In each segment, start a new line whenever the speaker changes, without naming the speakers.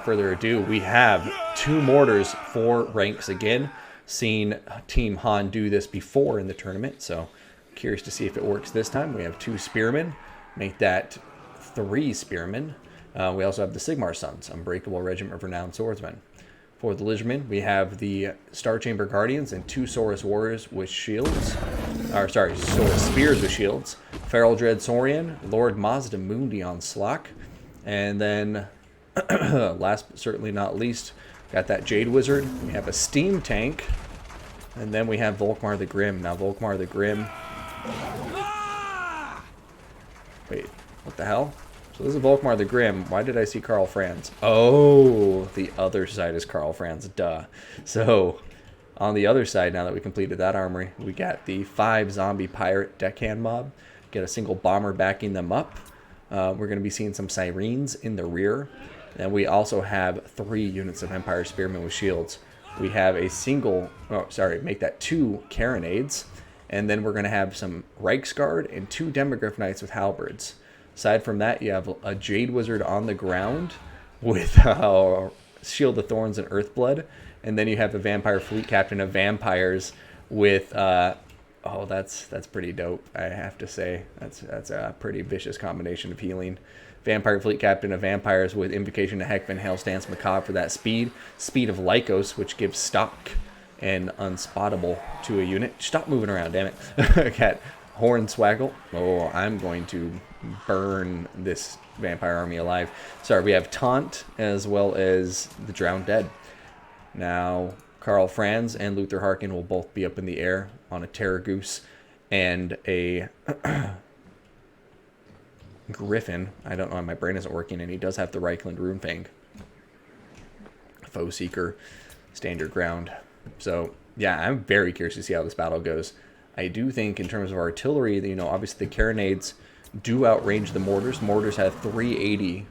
further ado, we have 2 mortars, 4 ranks again. Seen Team Han do this before in the tournament, so curious to see if it works this time. We have 2 spearmen, make that 3 spearmen. We also have the Sigmar Sons, Unbreakable Regiment of Renowned Swordsmen. For the Lizardmen, we have the Star Chamber Guardians and 2 Saurus Warriors with shields. Saurus Spears with shields. Feral Dread Saurian, Lord Mazda Mundi on Slock. And then, last but certainly not least, got that Jade Wizard. We have a Steam Tank. And then we have Volkmar the Grim. Now, Volkmar the Grim... Wait, what the hell? So this is Volkmar the Grim. Why did I see Karl Franz? Oh, the other side is Karl Franz. Duh. So, on the other side, now that we completed that armory, we got the 5 zombie pirate deckhand mob. Get a single bomber backing them up. We're going to be seeing some sirens in the rear. And we also have 3 units of Empire Spearmen with shields. We have a single, make that 2 Carronades. And then we're going to have some Reiksguard and 2 Demogryph Knights with halberds. Aside from that, you have a Jade Wizard on the ground with Shield of Thorns and Earthblood. And then you have a Vampire Fleet Captain of Vampires with... oh, that's pretty dope, I have to say. That's a pretty vicious combination of healing. Vampire Fleet Captain of Vampires with Invocation to Heckman, Hailstance Macabre for that speed. Speed of Lycos, which gives stock and unspottable to a unit. Stop moving around, damn it. Got Hornswaggle. Oh, I'm going to burn this vampire army alive. Sorry, we have Taunt as well as the Drowned Dead. Now, Karl Franz and Luther Harkin will both be up in the air on a Terror Goose and a Griffin. I don't know why my brain isn't working, and he does have the Reichland Runefang. Foe Seeker, stand your ground. So, yeah, I'm very curious to see how this battle goes. I do think in terms of artillery, you know, obviously the Carronades do outrange the mortars. Mortars have 380.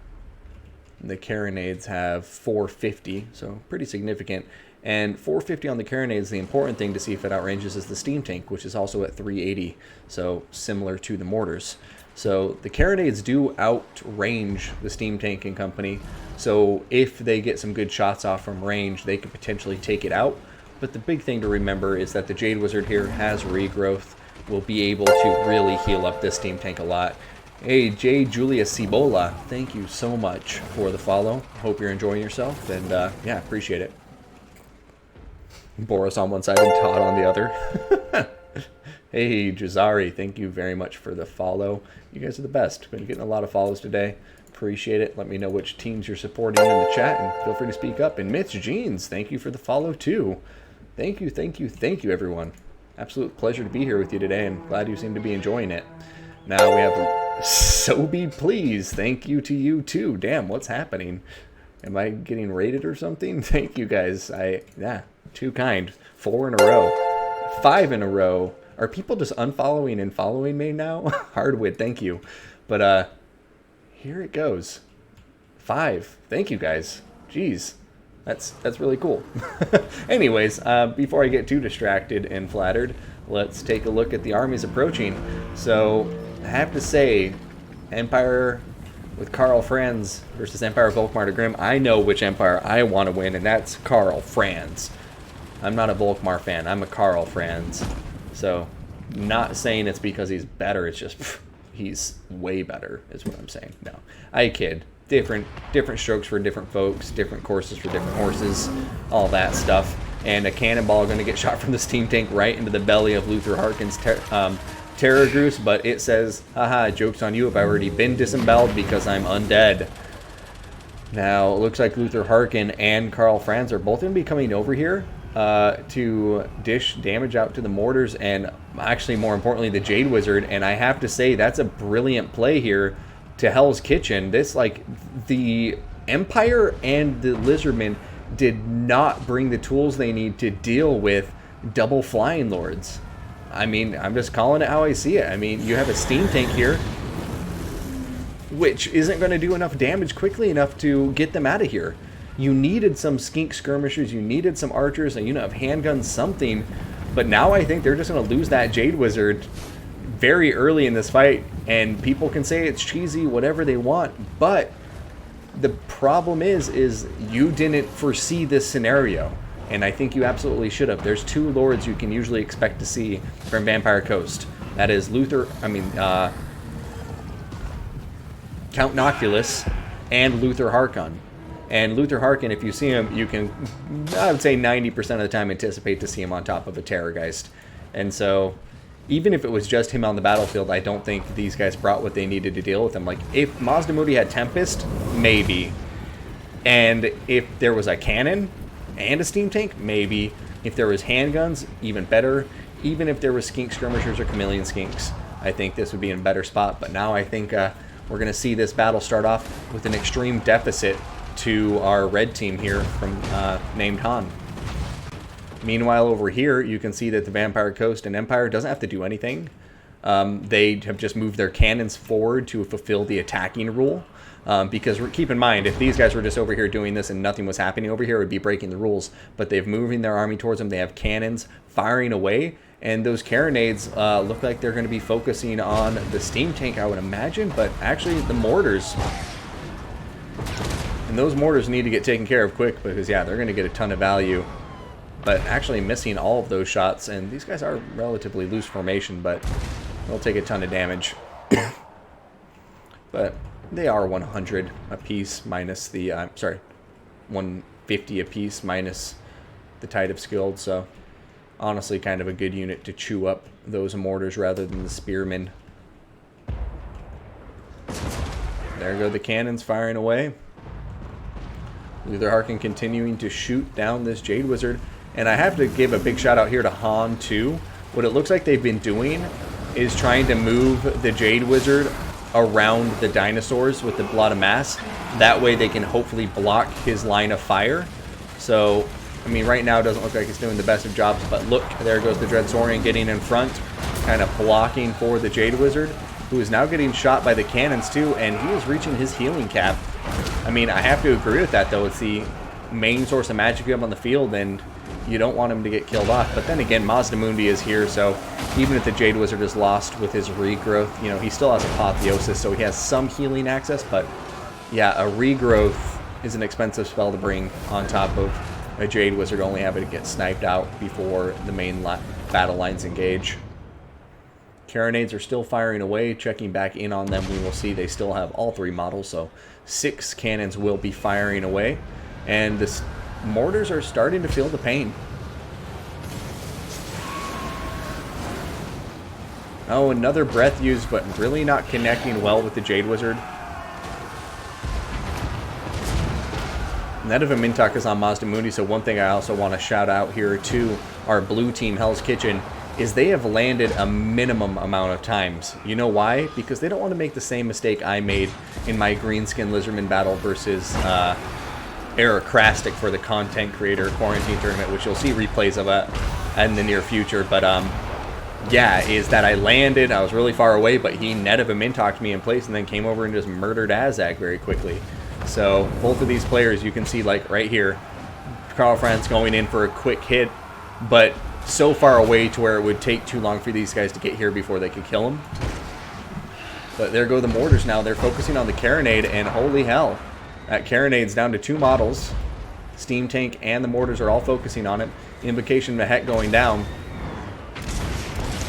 The Carronades have 450, so pretty significant. And 450 on the Carronades, the important thing to see if it outranges is the Steam Tank, which is also at 380, so similar to the mortars. So the Carronades do outrange the Steam Tank and company, so if they get some good shots off from range, they could potentially take it out. But the big thing to remember is that the Jade Wizard here has regrowth, will be able to really heal up this Steam Tank a lot. Hey, J. Julia Cibola, thank you so much for the follow. Hope you're enjoying yourself, and yeah, appreciate it. Boris on one side and Todd on the other. Hey, Jazari, thank you very much for the follow. You guys are the best. Been getting a lot of follows today. Appreciate it. Let me know which teams you're supporting in the chat, and feel free to speak up. And Mitch Jeans, thank you for the follow too. Thank you, thank you, thank you, everyone. Absolute pleasure to be here with you today, and glad you seem to be enjoying it. Now we have So Be Pleased. Thank you to you too. Damn, what's happening? Am I getting raided or something? Thank you guys. Yeah, too kind. 4 in a row. 5 in a row. Are people just unfollowing and following me now? Hardwood, thank you. But here it goes. 5. Thank you guys. Jeez. That's really cool. Anyways, before I get too distracted and flattered, let's take a look at the armies approaching. So, I have to say, Empire with Karl Franz versus Empire Volkmar the Grim, I know which Empire I want to win, and that's Karl Franz. I'm not a Volkmar fan, I'm a Karl Franz. So, not saying it's because he's better, it's just, he's way better, is what I'm saying. No, I kid. Different strokes for different folks, different courses for different horses, all that stuff. And a cannonball going to get shot from the Steam Tank right into the belly of Luther Harkin's Terror Goose, but it says, haha, joke's on you, I've already been disemboweled because I'm undead. Now, it looks like Luther Harkin and Karl Franz are both going to be coming over here to dish damage out to the mortars, and actually, more importantly, the Jade Wizard. And I have to say, that's a brilliant play here to Hell's Kitchen. This, like, the Empire and the Lizardmen did not bring the tools they need to deal with double Flying Lords. I mean, I'm just calling it how I see it. I mean, you have a Steam Tank here, which isn't going to do enough damage quickly enough to get them out of here. You needed some skink skirmishers, you needed some archers, a unit of handguns, something. But now I think they're just going to lose that Jade Wizard very early in this fight, and people can say it's cheesy, whatever they want, but the problem is you didn't foresee this scenario. And I think you absolutely should have. There's 2 lords you can usually expect to see from Vampire Coast. That is Count Noculus and Luther Harkon. And Luther Harkon, if you see him, you can, I would say 90% of the time, anticipate to see him on top of a Terrorgeist. And so, even if it was just him on the battlefield, I don't think these guys brought what they needed to deal with him. Like, if Mazdamundi had Tempest, maybe. And if there was a cannon and a steam tank, maybe. If there was handguns, even better. Even if there was skink skirmishers or chameleon skinks, I think this would be in a better spot. But now I think we're going to see this battle start off with an extreme deficit to our red team here from named Han. Meanwhile, over here, you can see that the Vampire Coast and Empire doesn't have to do anything. They have just moved their cannons forward to fulfill the attacking rule. Because keep in mind, if these guys were just over here doing this and nothing was happening over here, it would be breaking the rules. But they've moving their army towards them. They have cannons firing away. And those carronades look like they're going to be focusing on the steam tank, I would imagine. But actually, the mortars. And those mortars need to get taken care of quick because, yeah, they're going to get a ton of value. But actually missing all of those shots. And these guys are relatively loose formation, but they'll take a ton of damage. But they are 100 apiece minus the, 150 apiece minus the Tide of Skilled. So, honestly, kind of a good unit to chew up those mortars rather than the spearmen. There go the cannons firing away. Luther Harkon continuing to shoot down this Jade Wizard. And I have to give a big shout out here to Han, too. What it looks like they've been doing is trying to move the Jade Wizard around the dinosaurs with the Blot of Mass. That way they can hopefully block his line of fire. So, I mean, right now it doesn't look like it's doing the best of jobs, but look, there goes the Dreadsaurian getting in front, kind of blocking for the Jade Wizard, who is now getting shot by the cannons too, and he is reaching his healing cap. I mean, I have to agree with that, though. It's the main source of magic you have on the field, and you don't want him to get killed off. But then again, Mazdamundi is here, so even if the Jade Wizard is lost with his regrowth, you know, he still has Apotheosis, so he has some healing access. But yeah, a regrowth is an expensive spell to bring on top of a Jade Wizard only having to get sniped out before the main battle lines engage. Carronades are still firing away. Checking back in on them, we will see they still have all 3 models, so 6 cannons will be firing away. And the mortars are starting to feel the pain. Oh, another breath used, but really not connecting well with the Jade Wizard. Net of a Mintok is on Mazdamundi, so one thing I also want to shout out here to our blue team, Hell's Kitchen, is they have landed a minimum amount of times. You know why? Because they don't want to make the same mistake I made in my Greenskin Lizardman battle versus Aerocrastic for the Content Creator Quarantine Tournament, which you'll see replays of it in the near future. But yeah, is that I landed, I was really far away, but he net of a Mintocked me in place and then came over and just murdered Azak very quickly. So both of these players, you can see, like right here, Karl Franz going in for a quick hit, but so far away to where it would take too long for these guys to get here before they could kill him. But there go the mortars now. They're focusing on the carronade, and holy hell, that carronade's down to 2 models. Steam tank and the mortars are all focusing on it. Invocation Mehet going down.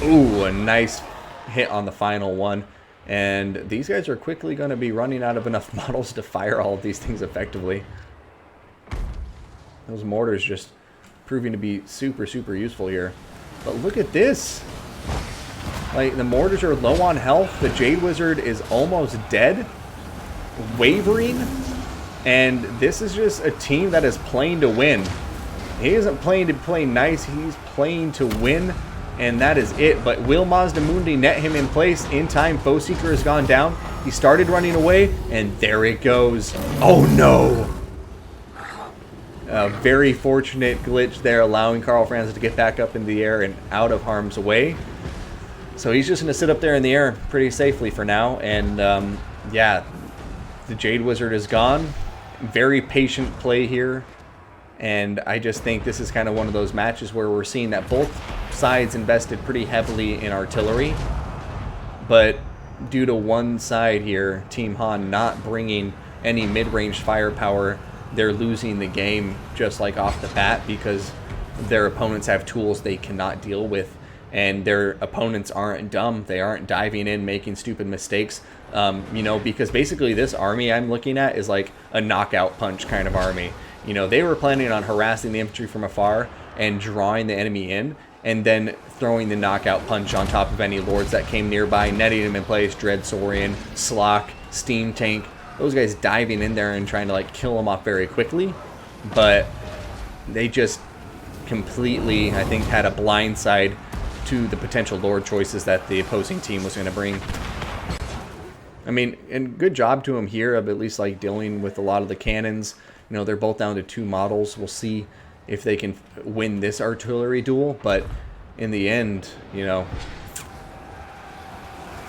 Ooh, a nice hit on the final one. And these guys are quickly going to be running out of enough models to fire all of these things effectively. Those mortars just proving to be super, super useful here. But look at this. Like, the mortars are low on health. The Jade Wizard is almost dead. Wavering. And this is just a team that is playing to win. He isn't playing to play nice. He's playing to win. And that is it. But will Mazdamundi net him in place in time? Foe Seeker has gone down. He started running away, and there it goes. Oh no! A very fortunate glitch there, allowing Karl Franz to get back up in the air and out of harm's way. So he's just going to sit up there in the air pretty safely for now. And yeah, the Jade Wizard is gone. Very patient play here. And I just think this is kind of one of those matches where we're seeing that both sides invested pretty heavily in artillery. But due to one side here, Team Han not bringing any mid-range firepower, they're losing the game just like off the bat, because their opponents have tools they cannot deal with, and their opponents aren't dumb. They aren't diving in, making stupid mistakes. You know, because basically this army I'm looking at is like a knockout punch kind of army. You know, they were planning on harassing the infantry from afar and drawing the enemy in, and then throwing the knockout punch on top of any lords that came nearby, netting them in place. Dread Saurian, Slock, Steam Tank, those guys diving in there and trying to like kill them off very quickly. But they just completely, I think, had a blind side to the potential lord choices that the opposing team was going to bring. I mean, and good job to them here of at least like dealing with a lot of the cannons. You know, they're both down to 2 models. We'll see if they can win this artillery duel, but in the end, you know,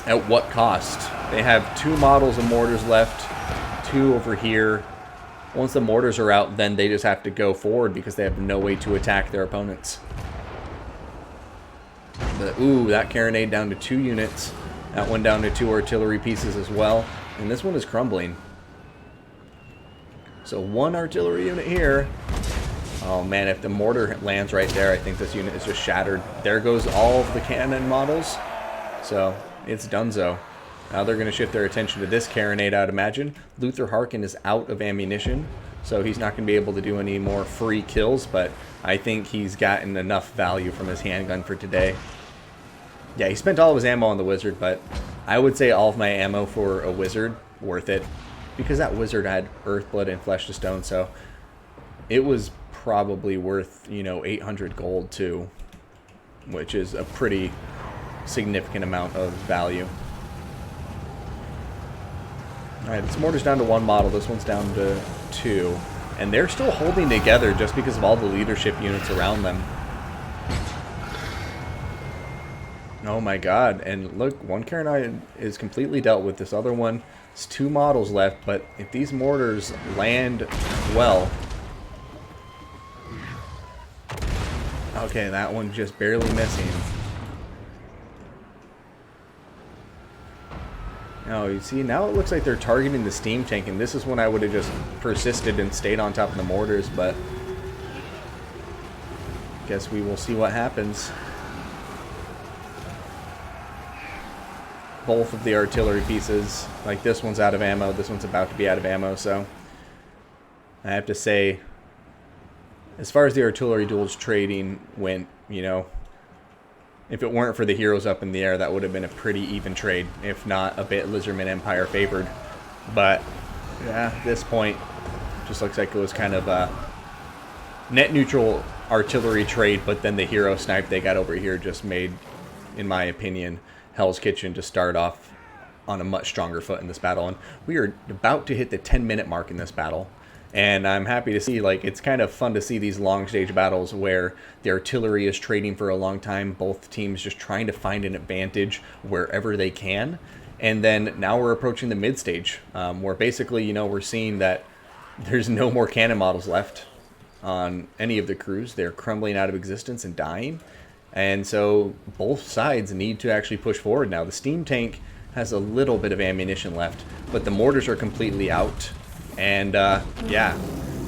at what cost? They have 2 models of mortars left, 2 over here. Once the mortars are out, then they just have to go forward because they have no way to attack their opponents. But, ooh, that carronade down to 2 units. That one down to 2 artillery pieces as well. And this one is crumbling. So 1 artillery unit here. Oh man, if the mortar lands right there, I think this unit is just shattered. There goes all of the cannon models. So it's donezo. Now they're going to shift their attention to this carronade, I'd imagine. Luther Harkin is out of ammunition, so he's not going to be able to do any more free kills, but I think he's gotten enough value from his handgun for today. Yeah, he spent all of his ammo on the wizard, but I would say all of my ammo for a wizard, worth it. Because that wizard had earth, blood, and flesh to stone, so it was probably worth, you know, 800 gold too, which is a pretty significant amount of value. Alright, this mortar's down to 1 model, this one's down to 2, and they're still holding together just because of all the leadership units around them. Oh my god, and look, 1 carronade is completely dealt with. This other one, it's 2 models left, but if these mortars land well... Okay, that one just barely missing. Oh, you see, now it looks like they're targeting the steam tank, and this is when I would have just persisted and stayed on top of the mortars, but... guess we will see what happens. Both of the artillery pieces, like this one's out of ammo, this one's about to be out of ammo, so I have to say, as far as the artillery duels trading went, you know, if it weren't for the heroes up in the air, that would have been a pretty even trade, if not a bit Lizardmen Empire favored. But yeah, at this point, just looks like it was kind of a net neutral artillery trade, but then the hero snipe they got over here just made, in my opinion, Hell's Kitchen to start off on a much stronger foot in this battle. And we are about to hit the 10-minute mark in this battle. And I'm happy to see, like, it's kind of fun to see these long stage battles where the artillery is trading for a long time, both teams just trying to find an advantage wherever they can. And then now we're approaching the mid stage, where basically, you know, we're seeing that there's no more cannon models left on any of the crews. They're crumbling out of existence and dying. And so both sides need to actually push forward now. The steam tank has a little bit of ammunition left, but the mortars are completely out. And yeah,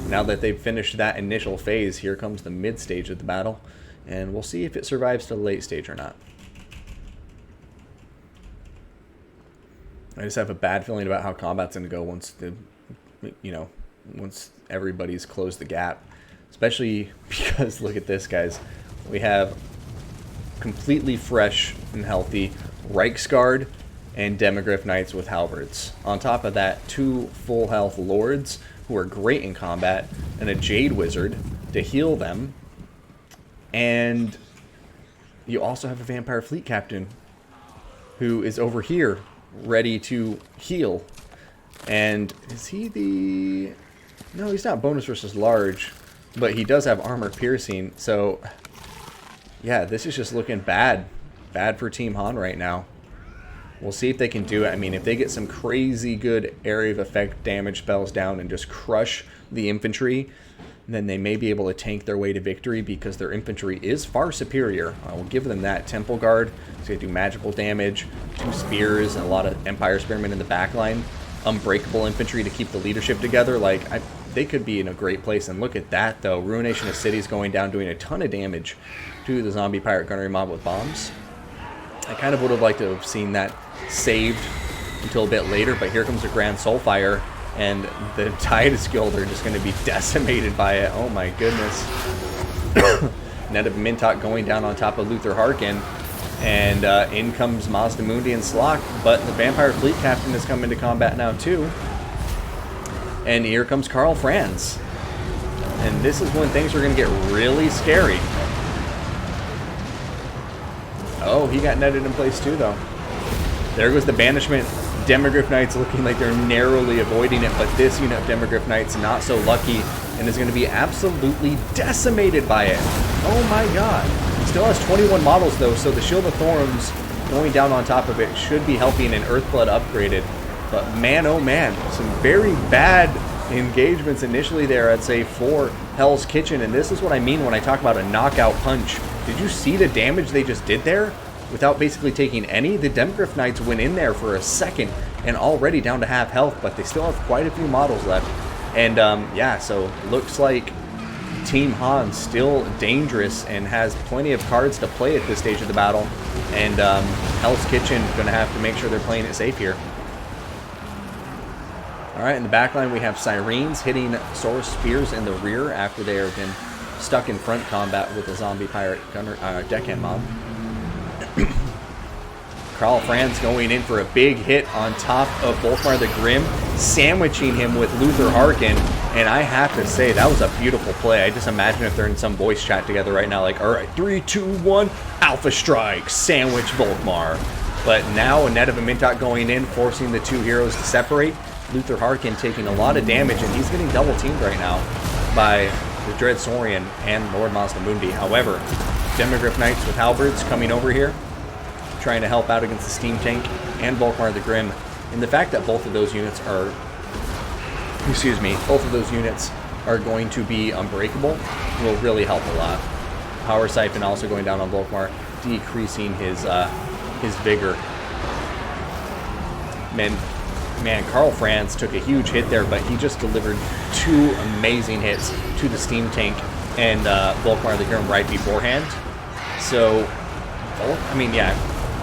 now that they've finished that initial phase, here comes the mid stage of the battle. And we'll see if it survives to the late stage or not. I just have a bad feeling about how combat's going to go once the, you know, once everybody's closed the gap. Especially because, look at this, guys. We have completely fresh and healthy Reichsguard and Demogryph Knights with halberds. On top of that, 2 full health lords who are great in combat, and a Jade Wizard to heal them. And you also have a Vampire Fleet Captain who is over here ready to heal. And is he the... No, he's not bonus versus large, but he does have armor piercing, so... Yeah, this is just looking bad. Bad for Team Han right now. We'll see if they can do it. I mean, if they get some crazy good area of effect damage spells down and just crush the infantry, then they may be able to tank their way to victory because their infantry is far superior. I will give them that. Temple Guard is going to do magical damage, 2 spears, and a lot of Empire Spearmen in the back line. unbreakable infantry to keep the leadership together, like, they could be in a great place. And look at that, though. Ruination of Cities going down, doing a ton of damage to the zombie pirate gunnery mob with bombs. I kind of would have liked to have seen that saved until a bit later, but here comes the Grand Soulfire, and the Titus Guild are just going to be decimated by it. Oh my goodness. Net of Mintok going down on top of Luther Harkin, and in comes Mazdamundi and Slock, but the Vampire Fleet Captain has come into combat now too. And here comes Karl Franz. And this is when things are going to get really scary. Oh, he got netted in place too, though. There goes the Banishment. Demogryph Knights looking like they're narrowly avoiding it, but this unit of Demogryph Knights not so lucky and is going to be absolutely decimated by it. Oh my god. Still has 21 models, though, so the Shield of Thorns going down on top of it should be helping an Earthblood upgraded. But man, oh man, some very bad engagements initially there, I'd say, for Hell's Kitchen. And this is what I mean when I talk about a knockout punch. Did you see the damage they just did there? Without basically taking any, the Demogryph Knights went in there for a second and already down to half health, but they still have quite a few models left. And yeah, so looks like Team Han still dangerous and has plenty of cards to play at this stage of the battle. And Hell's Kitchen going to have to make sure they're playing it safe here. Alright, in the back line we have Sirens hitting Source Spears in the rear after they have been stuck in front combat with the zombie pirate gunner, deckhand mob. Karl Franz going in for a big hit on top of Volkmar the Grim, sandwiching him with Luther Harkin. And I have to say, that was a beautiful play. I just imagine if they're in some voice chat together right now, like, alright, 3, 2, 1, Alpha Strike, sandwich Volkmar. But now a Net of a Mintok going in, forcing the two heroes to separate. Luther Harkin taking a lot of damage, and he's getting double teamed right now by the Dread Saurian and Lord Mazdamundi. However, Demogryph Knights with halberds coming over here, trying to help out against the Steam Tank and Volkmar the Grim. And the fact that both of those units are, going to be unbreakable will really help a lot. Power Siphon also going down on Volkmar, decreasing his vigor. Man, Karl Franz took a huge hit there, but he just delivered two amazing hits to the Steam Tank and Volkmar the Grim right beforehand. So, I mean, yeah,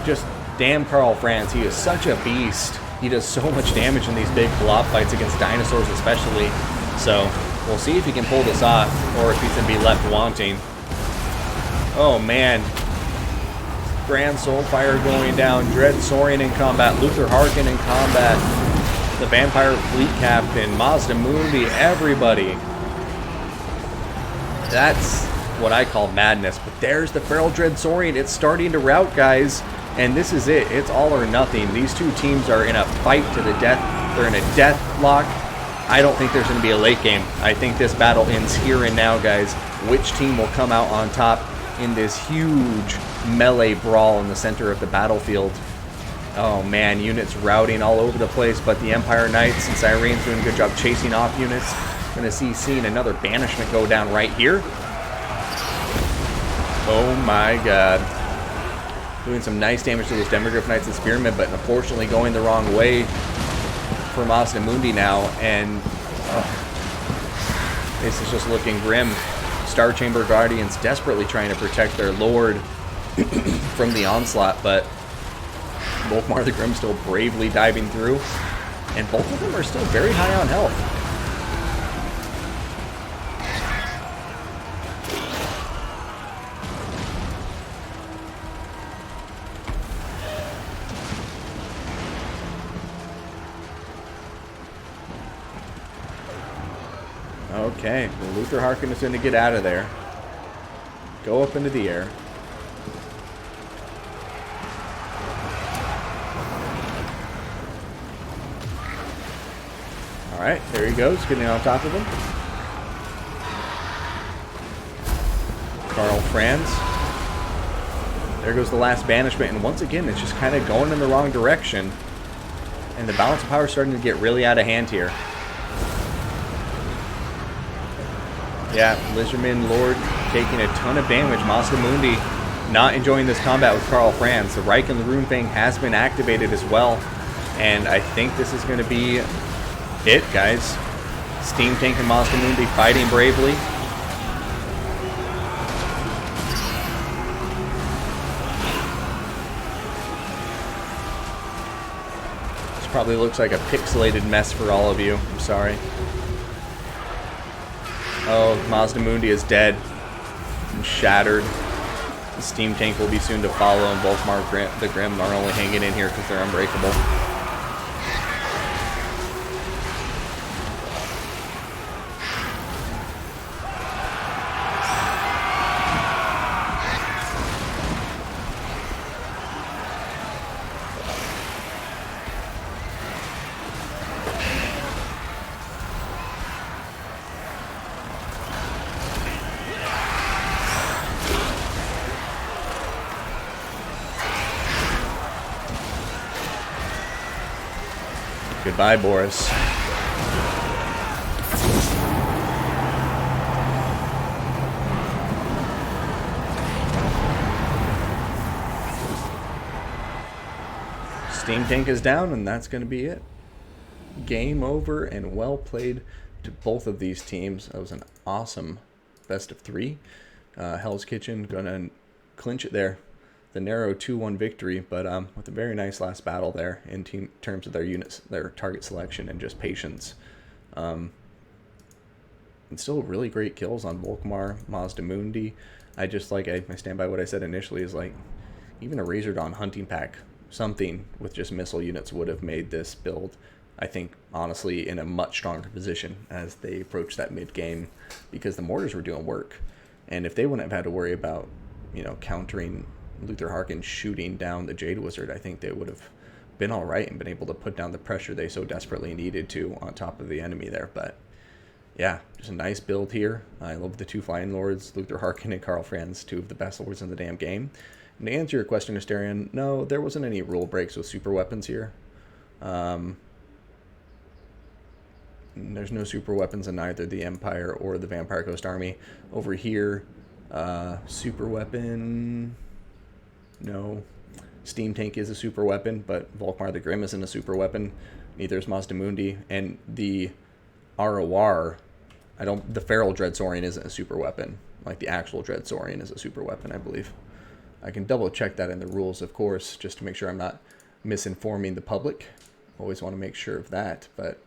just damn Karl Franz. He is such a beast. He does so much damage in these big blob fights against dinosaurs especially. So, we'll see if he can pull this off, or if he's going to be left wanting. Oh, man. Grand Soulfire going down. Dread Saurian in combat. Luther Harkin in combat. The Vampire Fleet Captain. Mazdamundi. Everybody. That's what I call madness. But there's the Feral Dread Saurian. It's starting to rout, guys. And this is it. It's all or nothing. These two teams are in a fight to the death. They're in a deathlock. I don't think there's going to be a late game. I think this battle ends here and now, guys. Which team will come out on top in this huge melee brawl in the center of the battlefield? Oh man, units routing all over the place, but the Empire Knights and Sirens doing a good job chasing off units. Gonna seeing another banishment go down right here. Oh my god. Doing some nice damage to those Demogryph Knights and Spearmen, but unfortunately going the wrong way for Mazdamundi now, and this is just looking grim. Star Chamber Guardians desperately trying to protect their lord from the onslaught, but Volkmar the Grim still bravely diving through, and both of them are still very high on health. Okay, well, Luther Harkin is going to get out of there. Go up into the air. Alright, there he goes, getting on top of him. Karl Franz. There goes the last banishment, and once again, it's just kind of going in the wrong direction. And the balance of power is starting to get really out of hand here. Yeah, Lizardmen Lord taking a ton of damage. Mazdamundi not enjoying this combat with Karl Franz. The Reich and the Runefang has been activated as well. And I think this is going to be it, guys. Steam Tank and Mazda Mundi fighting bravely. This probably looks like a pixelated mess for all of you. I'm sorry. Oh, Mazda Mundi is dead and shattered. The Steam Tank will be soon to follow, and Volkmar the Grim are only hanging in here because they're unbreakable. Goodbye, Boris. Steam Tank is down, and that's going to be it. Game over, and well played to both of these teams. That was an awesome best of 3. Hell's Kitchen gonna clinch it there. The narrow 2-1 victory, but with a very nice last battle there in terms of their units, their target selection, and just patience. And still really great kills on Volkmar, Mazda Mundi. I just like, I stand by what I said initially, is like, even a Razor-Dawn hunting pack, something with just missile units would have made this build, I think, honestly, in a much stronger position as they approach that mid-game, because the mortars were doing work. And if they wouldn't have had to worry about, you know, countering Luther Harkin shooting down the Jade Wizard, I think they would have been all right and been able to put down the pressure they so desperately needed to on top of the enemy there. But yeah, just a nice build here. I love the 2 Flying Lords, Luther Harkin and Karl Franz, 2 of the best lords in the damn game. And to answer your question, Asterion, no, there wasn't any rule breaks with super weapons here. There's no super weapons in either the Empire or the Vampire Coast Army. Over here, super weapon... No. Steam Tank is a super weapon, but Volkmar the Grim isn't a super weapon. Neither is Mazda Mundi. And the ROR, the Feral Dreadsaurian isn't a super weapon. Like the actual Dreadsaurian is a super weapon, I believe. I can double check that in the rules, of course, just to make sure I'm not misinforming the public. Always want to make sure of that, but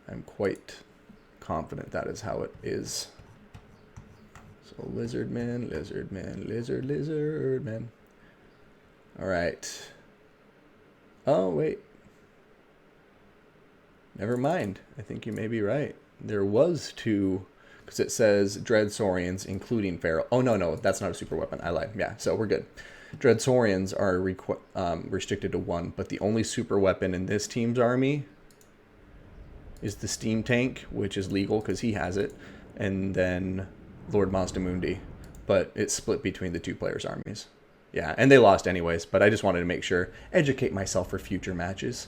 I'm quite confident that is how it is. So Lizardmen, Lizardmen, Lizardmen. Alright. Oh, wait. Never mind. I think you may be right. There was 2, because it says Dreadsaurians, including Feral. Oh, no, that's not a super weapon. I lied. Yeah, so we're good. Dreadsaurians are restricted to 1, but the only super weapon in this team's army is the Steam Tank, which is legal because he has it, and then Lord Mazda Mundi. But it's split between the 2 players' armies. Yeah, and they lost anyways, but I just wanted to make sure, educate myself for future matches.